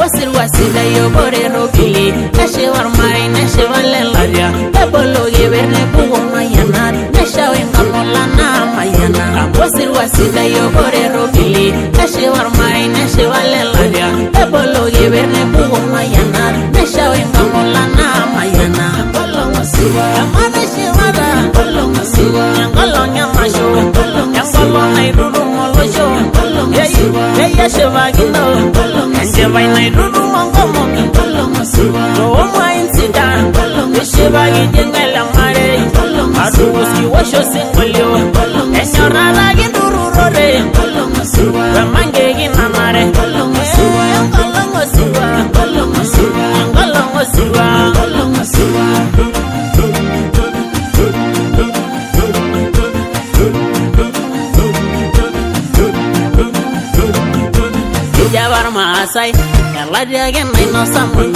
Wasir wasida yo borero bili Nashe warmai nashe valelaria Ebolo geberne bugo mayana Nasha wenga molana mayana Wasir wasida yo borero bili Nashe warmai nashe valelaria Ebolo geberne bugo mayana Nasha wenga molana mayana Ngolo ngosiwa Amana shimada Ngolo ngosiwa Ngolo nyamasho Ngolo nairuru molojo Yeya shevagino Sheva inairuru mongomo Rooma insida Shevagi jengela mare Aduwoski washo singolio Enyorara ginduru rore Ramange ginamare Ngolongo siwa Jabar Masai, Yaladia again, I know someone.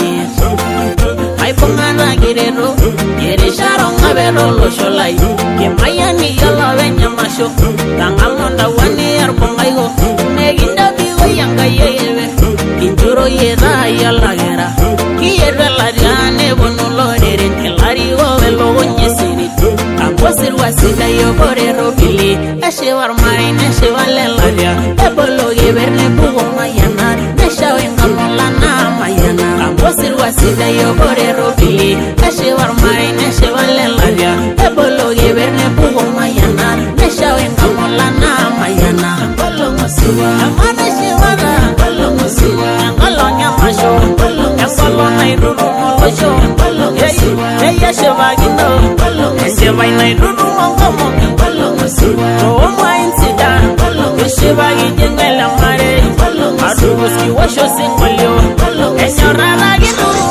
I Pongana Girero, Yerisharon Avero, Sholai, Kimayani, Yellow and Yamasho, Tangalmonda 1 year Pongayo, Neginda Bigo Yanga Yeve, Inturo Yeda Yalagera, Kiera Ladiane, Bonulo, Elario, Velogne City. Wasir wasida yo borero bili Ashewar mine ashewa lelaria Ebolo geberne bugo mayana Nasha wenga molana mayana Wasir wasida yo borero bili Ashewar mine ashewa lelaria Ebolo geberne bugo mayana Nasha wenga molana mayana Ngolo ngosiwa Amana shewara Ngolo ngosiwa Ngolo nyamasho Ngolo nairuru molojo Yeya shevagino Sheva inairuru mongomo Rooma insida Shevagi jengela mare Aduwoski washo singolio Enyorara ginduru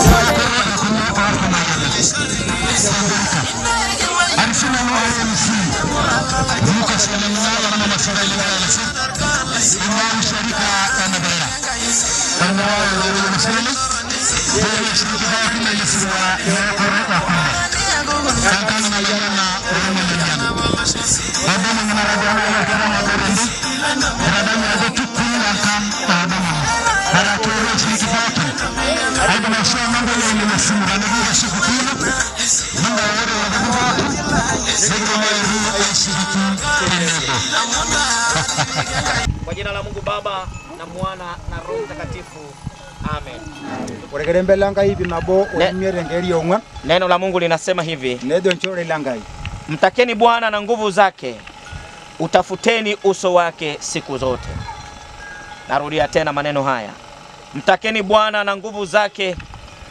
Kwa jina la Mungu Baba na Mwana na Roho Mtakatifu. Amen. Neno la Mungu linasema hivi. Mtakeni Bwana na nguvu zake, utafuteni uso wake siku zote. Narudia tena maneno haya. Mtakeni Bwana na nguvu zake,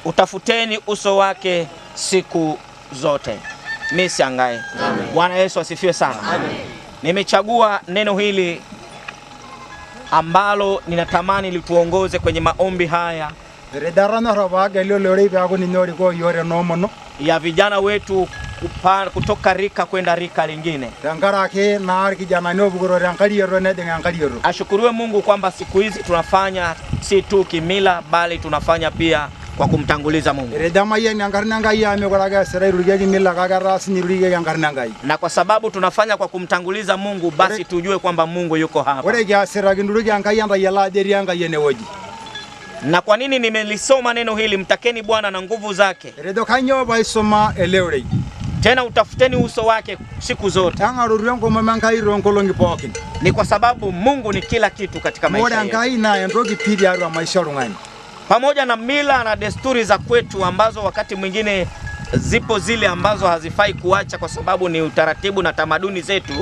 utafuteni uso wake siku zote. Misiangae. Bwana Yesu asifiwe sana. Amen. Nimechagua neno hili ambalo ninatamani lituongoze kwenye maombi haya ya vijana wetu kutoka rika kwenda rika lingine. Ashukuriwe Mungu kwamba siku hizi tunafanya si tu kimila bali tunafanya pia kwa kumtanguliza Mungu. Na kwa sababu tunafanya kwa kumtanguliza Mungu, basi tujue kwamba Mungu yuko hapa. Na kwa nini nimelisoma neno hili, mtakeni Bwana na nguvu zake, tena utafuteni uso wake siku zote? Ni kwa sababu Mungu ni kila kitu katika maisha yetu. Pamoja na mila na desturi za kwetu ambazo wakati mwingine zipo zile ambazo hazifai kuacha kwa sababu ni utaratibu na tamaduni zetu.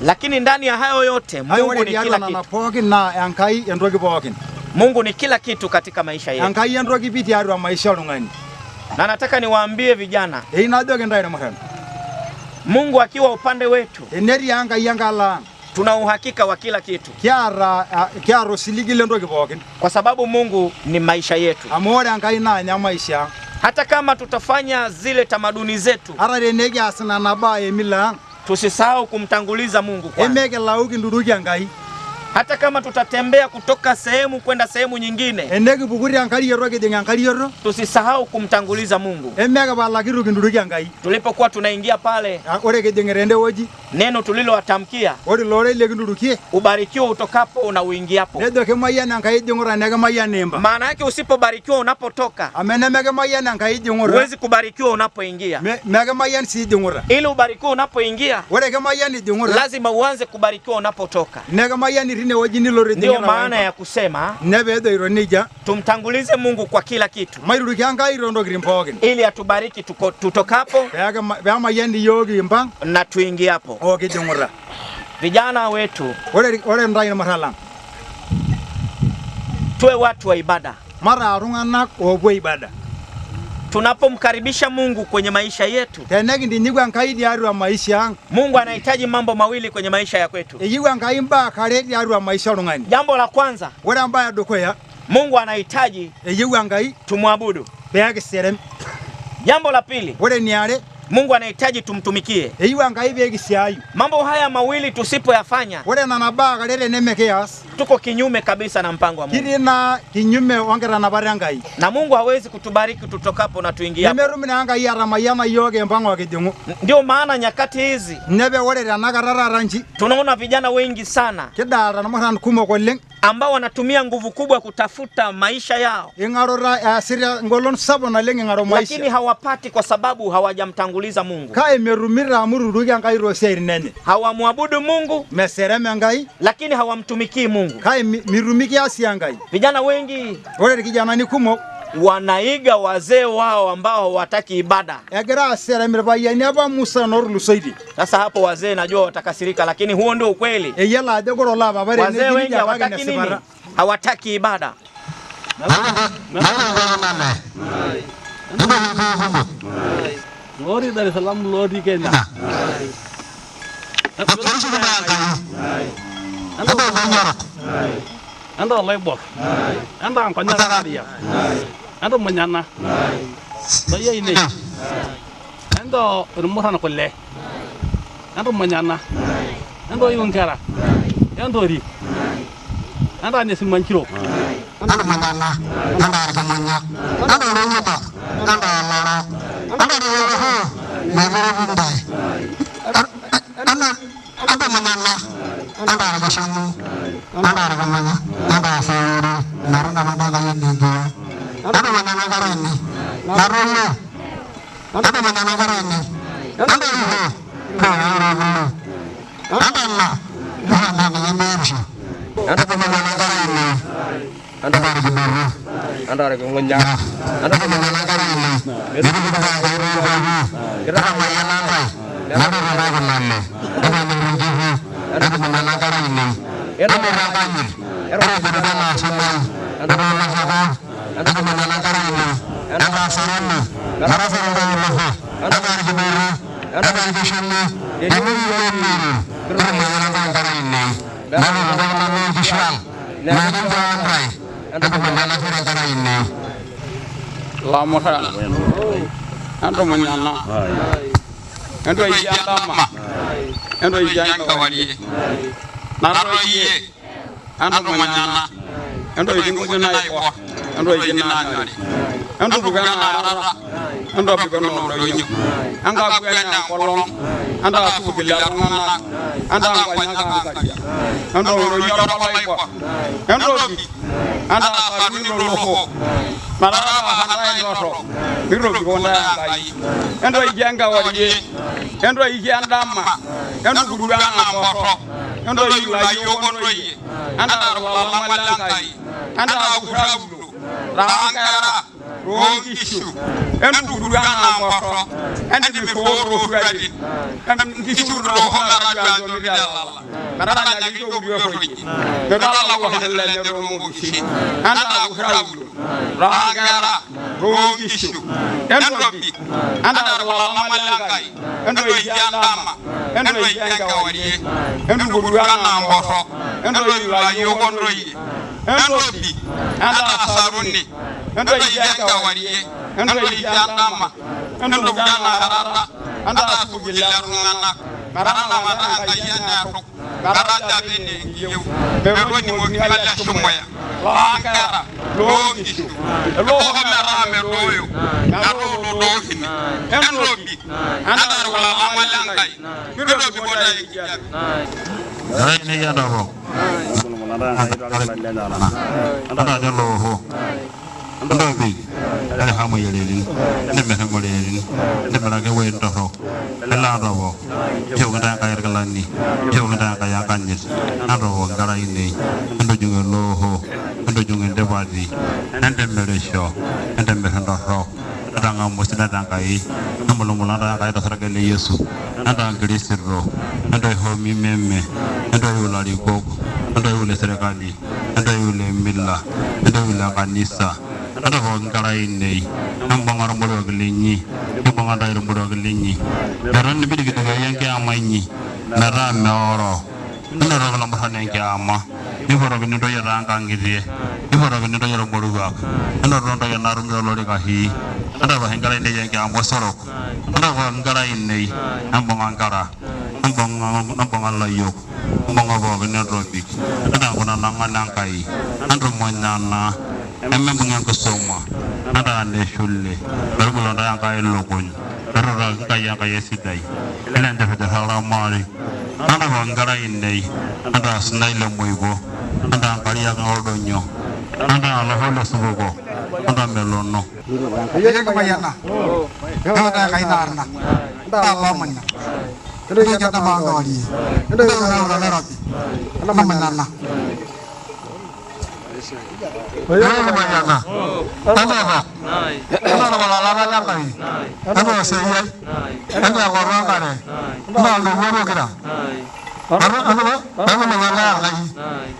Lakini ndani ya hayo yote Mungu ni kila kitu. Mungu ni kila kitu katika maisha yetu. Na nataka niwaambie vijana, Mungu akiwa upande wetu, eneri anga yangala, tuna uhakika wa kila kitu. Kiaro siligile ndoki bokin. Kwa sababu Mungu ni maisha yetu. Amore anga ina nya maisha. Hata kama tutafanya zile tamaduni zetu, arare negi asina naba emila, tusisahau kumtanguliza Mungu kwanza. Emeke lauki nduruki angai. Hata kama tutatembea kutoka sehemu kwenda sehemu nyingine, enegi bukuri ankari yoro ke denga ankari yoro, tusisahau kumtanguliza Mungu. Emeke balakiru kinduruki angai. Tulipokuwa tunaingia pale, ore ke dengerende oji, neno tulilowatamkia, ore lore ile kinduruki, ubarikiwa utokapo na uingiapo. Nedo ke mayana angai dingora nega mayana nemba. Maana yake usipobarikiwa unapotoka, amenemeke mayana angai dingora, huwezi kubarikiwa unapoingia. Mega mayana si dingora. Ili ubarikiwa unapoingia, ore ke mayana dingora, lazima uanze kubarikiwa unapotoka. Nega mayana rine oji ni lore ndio maana ya kusema nebedo ironija, tumtangulize Mungu kwa kila kitu. Mairuki angai rondo grimpogen, ili atubariki tutokapo, ya mayani yogi mbang na tuingiapo. Oke dingora. Vijana wetu, ore ndai na marala, tuwe watu wa ibada. Mara arunganak ogwe ibada. Tunapomkaribisha Mungu kwenye maisha yetu, tenegi ndinyigu angai diaru wa maisha. Mungu anahitaji mambo mawili kwenye maisha ya kwetu. Eyigu angai mba kare diaru wa maisha rungani. Jambo la kwanza, ore mbaya dokoya, Mungu anahitaji eyigu angai tumwabudu. Beage serem. Jambo la pili, ore niare, Mungu anahitaji tumtumikie. Eyigu angai beage siayu. Mambo haya mawili tusipoyafanya, ore nanaba kare nemeke yas, tuko kinyume kabisa na mpango wa Mungu. Kirina kinyume wangera na barangai. Na Mungu hawezi kutubariki tutokapo na tuingiapo. Nimerumina angai aramayana yoge mpango wa kidungu. Ndio maana nyakati hizi, nebe ore ranakarara ranji, tunaona vijana wengi sana kidara na maran kumo koleng, ambao wanatumia nguvu kubwa kutafuta maisha yao. Ingarora asiria ngolon sabo na lengi ngaro maisha. Lakini hawapati kwa sababu hawajamtanguliza Mungu. Kai merumira amururugi angai roseri nene. Hawamwabudu Mungu, mesereme angai, lakini hawamtumikii Mungu. Kai mirumiki asi angai. Vijana wengi, ore kijana ni kumo, wanaiga wazee wao ambao hawataki ibada. Egira sereme bayani aba Musa norlu soidi. Sasa hapo wazee najua watakasirika, lakini huo ndio ukweli. Eyela adegoro la babare wazee wengi hawataki nini? Hawataki ibada. Ngori Dar es Salaam lori Kenya. Ando Loibor. Ando Angkanya dia. Ando Manyana. Saya ini. Ando Rumuran Kolle. Ando Manyana. Ando Yungkara. Ando Ri. Ando Anes Manchiro. Ando Manyana. Ando Arkamanya. Ando Rumuta. Ando Lara. Ando Lara. Mavandai. Ando Manyana. Ando Arkasamu. Ando Arkamanya. Ando Asayuru. Naruna Mabagaya Ninja. Ando Manyana Karani. Naruna. Ando Manyana Karani. Ando Lara. Ando Allah. Ando Mersa. Ando Manyana Karani. Ando Arkamanya. Ando Arkamanya. Ando Manyana Karani. Ando Manyana. Ando Manyana. Ando Manyana Karani. Ando Rabani. Ando Rabana Saman. Ando Manyana. Ando Manyana Karani. Ando Asarana. Ando Sarana. Ando Arkamanya. Ando Arkamanya. Ando Manyana. Ando Manyana Karani. Ando Rabana Kishal. Ando Bandrai. Ando Manyana Karani. Lamora. Ando Manyana. Ando Iyandama. Ando Iyangawali. Naro Iye. Ando Manyana. Ando Iyinguna Iwa. Ando Iyinana. Ando Bugana Arara. Ando Bugana Royinyu. Anga Bugana Kolong. Ando Bugana. Ando Bugana Kaja. Ando Royara Palaiwa. Ando Bi. Ando Farino Loko. Marara Handai Rosso. Miro Bugona Kai. Ando Iyangawali. Ando Iyandama. Ando Bugana Moro. Ando Ilayo Ando Ando Lamalangai. Ando Abusabu. rangara rogishu endu gudana moto ende mi ko ro fuadi en gishu ro honda radio mi dalla marana ngi ko ro foyi be dalla ko helle ne ro mo gishi anda ko rawlu rangara rogishu endu bi anda wala malangai endu yandama endu yanga wadi endu gudana moto endu yo gondoyi endu bi anda saruni endu yanga wadi endu yandama endu gudana harata anda sugilaruna marana marana yana ro garada bene yew be woni mo ni ala shumaya lakara logishu lo homera me royo ngaro do hini enro bi anda wala amalangai biro bi boda yijabi ay ne ya do anda jalo ho anda bi ala hamu yelelin ne me ngolelin ne mara ke we to ho la do bo yo ngada kayar kalani yo ngada kaya kanjis ando ngara ini ando junga lo ho ando junga debadi ande mere sho ande me ando ro adanga musina dangai namulo mulanda kaya to saragale yesu ando angri sirro ando ho mi meme ando yulali ko ando yule serikali ando yule milla ando yule kanisa ando ho ngara ini ambang orang bodoh gelinyi ambang ada orang bodoh gelinyi daran lebih kita yang kiamanyi nara meoro nara kalau masalah yang kiamah ini baru ini doa yang rangkang gitu ya ini baru ini doa yang bodoh gak nara doa yang narum jauh lori kahi nara bah angkara ini yang kiamah sorok nara bah angkara ini ambang angkara ambang alayuk ambang apa ini robik nara guna nangan nangkai nara manana emang pengen kesoma nada ande sulle baru bulan yang kaya lokon baru kaya sidai kalian dah halam mari nada bangkara ini nada senai lemuibo nada kaya ngordonyo nada Allah subuko nada melono ayo kebayana nada kaya narna nada pamannya nada jatuh bangkali nada orang rapi nada menarna ayo kebayana nada Ano wala lang kay. Ano siya? Ano ako ra kare? Ano mo kira? Ano ba? Ano wala kay.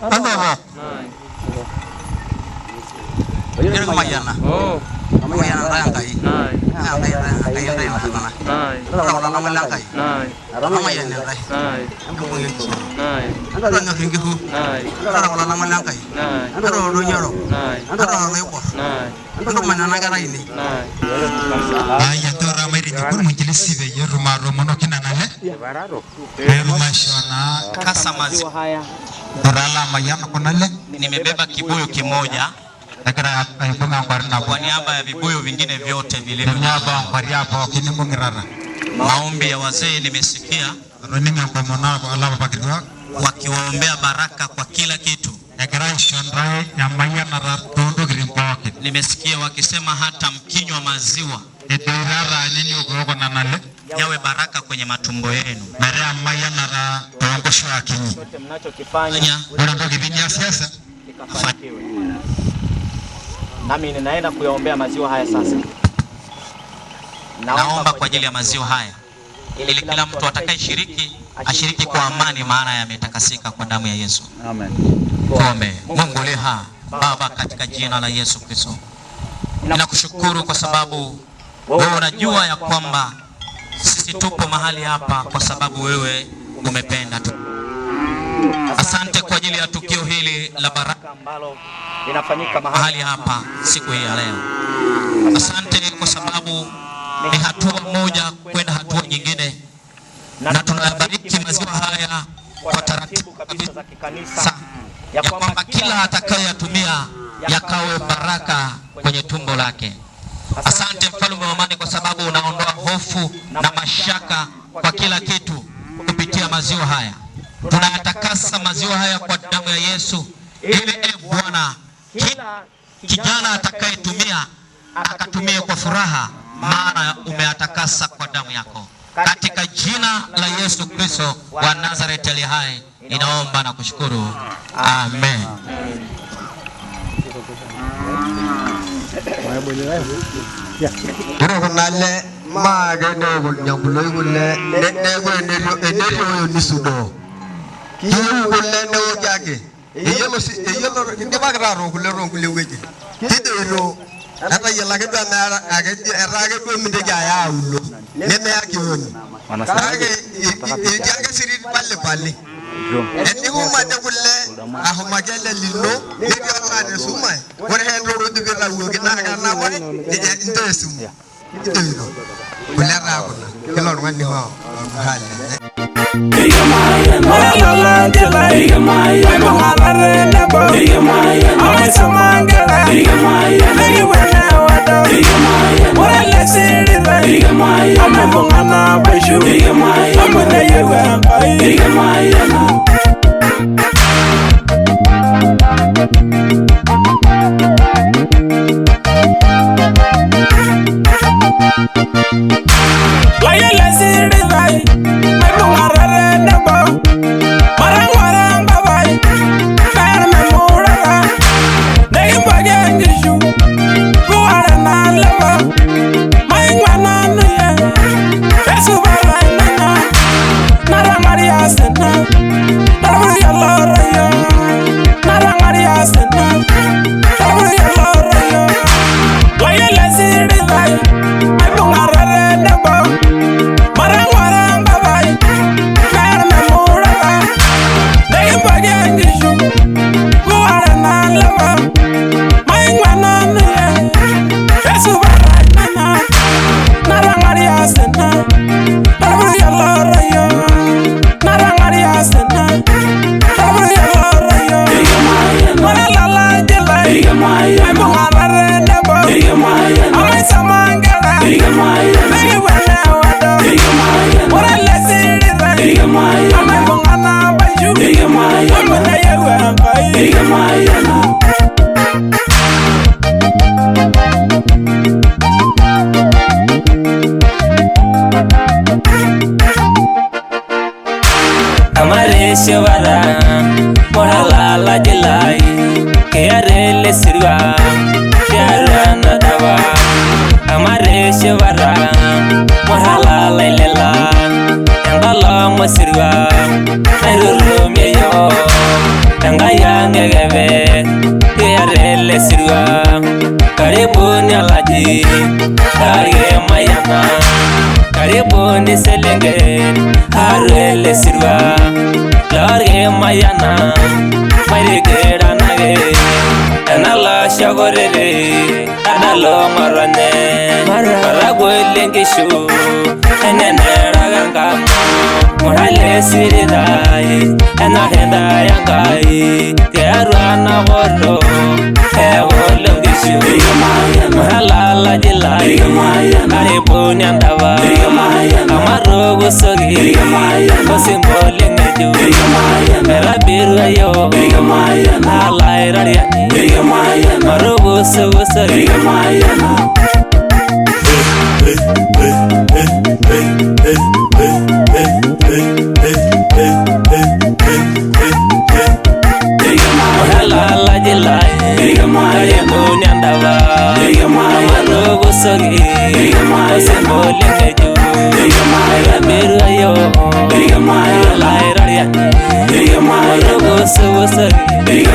Ano ba? Ayo kumayana. Kumayana lang kay. Ay mana. Wala lang kay. Kumayana kay. Ano mo yun? Ano nga hingihu? Wala lang kay. Ano ro nyoro? Ano lewo? Ano man nagara ini? Ay to ramai di kur muncul sibe ya rumah romono kinanale. Rumah shona kasamazi. Dorala mayam konale. Nimebeba kibuyu kimoja. Kwa niaba ya vibuyu vingine vyote vilivyo. Maombi ya wazee nimesikia wakiwaombea baraka kwa kila kitu. Nimesikia wakisema hata mkinywa maziwa yawe baraka kwenye matumbo yenu. Mnachokifanya nami ninaenda kuyaombea maziwa haya sasa. Naomba kwa ajili ya maziwa haya ili kila mtu atakayeshiriki ashiriki kwa amani, maana yametakasika kwa damu ya Yesu. Amen. Tuombe. Mungu liha Baba, katika jina la Yesu Kristo, ninakushukuru kwa sababu wewe unajua ya kwamba sisi tupo mahali hapa kwa sababu wewe umependa tu. Asante kwa ajili ya tukio hili la baraka ambalo linafanyika mahali hapa siku hii ya leo. Asante kwa sababu ni hatua moja kwenda hatua nyingine, na tunabariki maziwa haya kwa taratibu kabisa za kikanisa, ya kwamba kila atakayeyatumia yakawe baraka kwenye tumbo lake. Asante Mfalme wa amani, kwa sababu unaondoa hofu na mashaka kwa kila kitu kupitia maziwa haya. Tunayatakasa maziwa haya kwa damu ya Yesu, ili Bwana kila kijana atakayetumia akatumie kwa furaha, maana umeatakasa kwa damu yako. Katika jina la Yesu Kristo wa Nazareti aliye hai, ninaomba na kushukuru. Amen. Ero kunale ma ga ne nyambulo gulle ne go ne nisudo. Kiyo gulle ne o jage. Yelo inde bagra ro gulle weje. Tidero ata yela ke da na aga erage ko mi de ya ullo. Ne me akiyoni. Manasage jage siri palle. Eni ko ma de gulle ahoma gelle lillo ne bi ma de sumai. Wore hen ro de la wo gina na wore inte sum. Tidero. Gulle ra ko. Kelo ngani ho. Halle. Karibuni selenge harele sirwa large mayana marigera nage anala shagorere adalo marane maragwelengishu enenera ganga morale siridai enahenda yangai tiarwana gorlo ewolengishu mahala jilai karibuni andava amarogo sogi kosimbole ngeju merabiru ayo alai rariani marogo sogi mahala jilai karibuni andava amarogo sogi kosimbole ngeju merabiru ayo alai rariani marogo sogi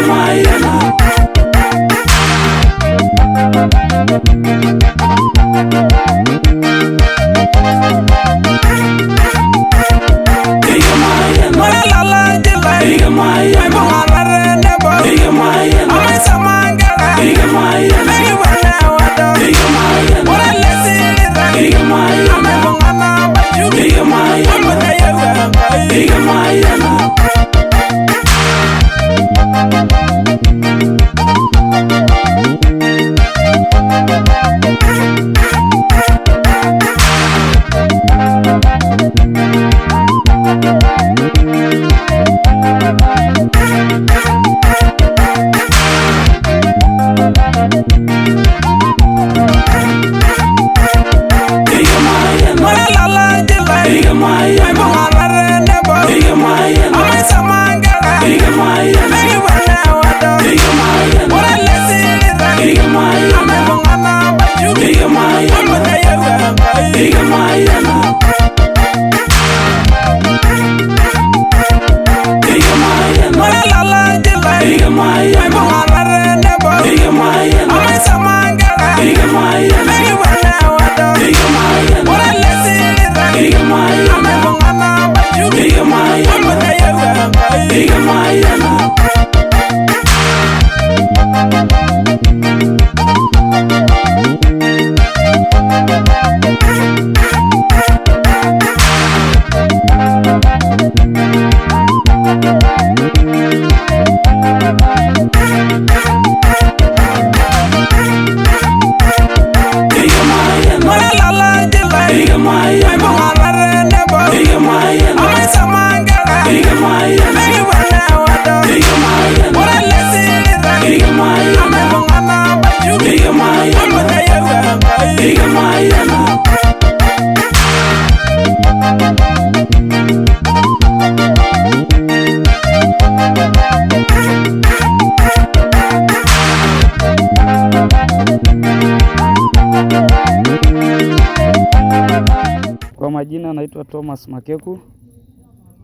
naitwa Thomas Makeku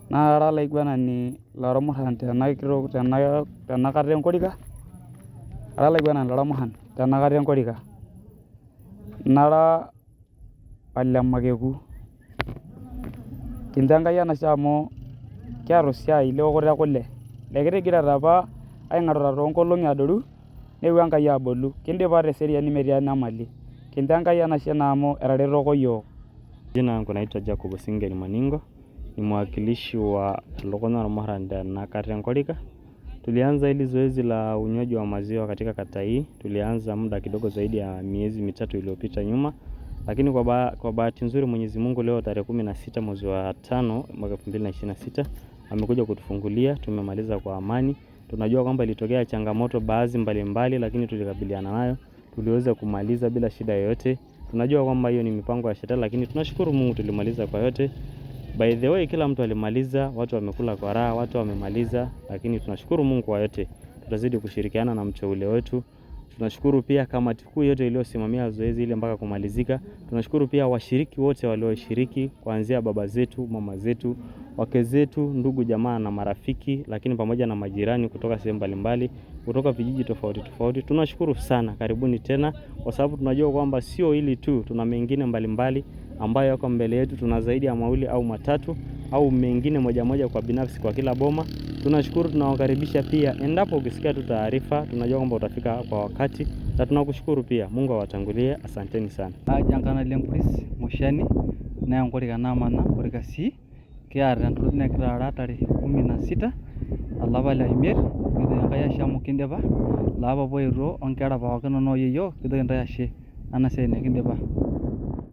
naa ara laiguanani lormurran tenakata enkorika ara laiguanani lormurran tenakata enkorika nara Ole Makeku kincho Enkai enashe amu kiata osiai leokoto ekule lekitigira apa aing'orita toonkolong'i adoru neewuo Enkai abolu kindipa teseriani metii enyamali kincho Enkai enashe naa amu etaretoko yiok. Jina langu naitwa Jacob Singel Maningo, ni mwakilishi wa Lukunya Ormurran tenakata enkorika. Tulianza hili zoezi la unywaji wa maziwa katika kata hii, tulianza muda kidogo zaidi ya miezi mitatu iliyopita nyuma, lakini kwa bahati nzuri Mwenyezi Mungu leo tarehe 16 mwezi wa 5 mwaka 2026 amekuja kutufungulia, tumemaliza kwa amani. Tunajua kwamba ilitokea changamoto baadhi mbalimbali, lakini tulikabiliana nayo, tuliweza kumaliza bila shida yoyote. Tunajua kwamba hiyo ni mipango ya Shetani, lakini tunashukuru Mungu tulimaliza kwa yote. By the way, kila mtu alimaliza, watu wamekula kwa raha, watu wamemaliza, lakini tunashukuru Mungu kwa yote. Tutazidi kushirikiana na mteule wetu. Tunashukuru pia kamati kuu yote iliyosimamia zoezi ile mpaka kumalizika. Tunashukuru pia washiriki wote walioshiriki kuanzia baba zetu, mama zetu, wake zetu, ndugu jamaa na marafiki, lakini pamoja na majirani kutoka sehemu mbalimbali, kutoka vijiji tofauti tofauti. Tunashukuru sana, karibuni tena, kwa sababu tunajua kwamba sio hili tu, tuna mengine mbalimbali ambayo yako mbele yetu. Tuna zaidi ya mawili au matatu au mengine moja kwa binafsi kwa kila boma. Tunashukuru, tunawakaribisha pia. Endapo ukisikia tu taarifa, tunajua kwamba utafika kwa wakati, na tunakushukuru pia. Mungu awatangulie. Asanteni sana. Jankana Lempuris Moshani na enkorika namana korika si kiata entoki negira aratare 16 olapa le imiet kitu Enkai ashe amu kindipa lapa poito onkera pookin nooyeyio kitu Enkai ashe ana siai nikindipa.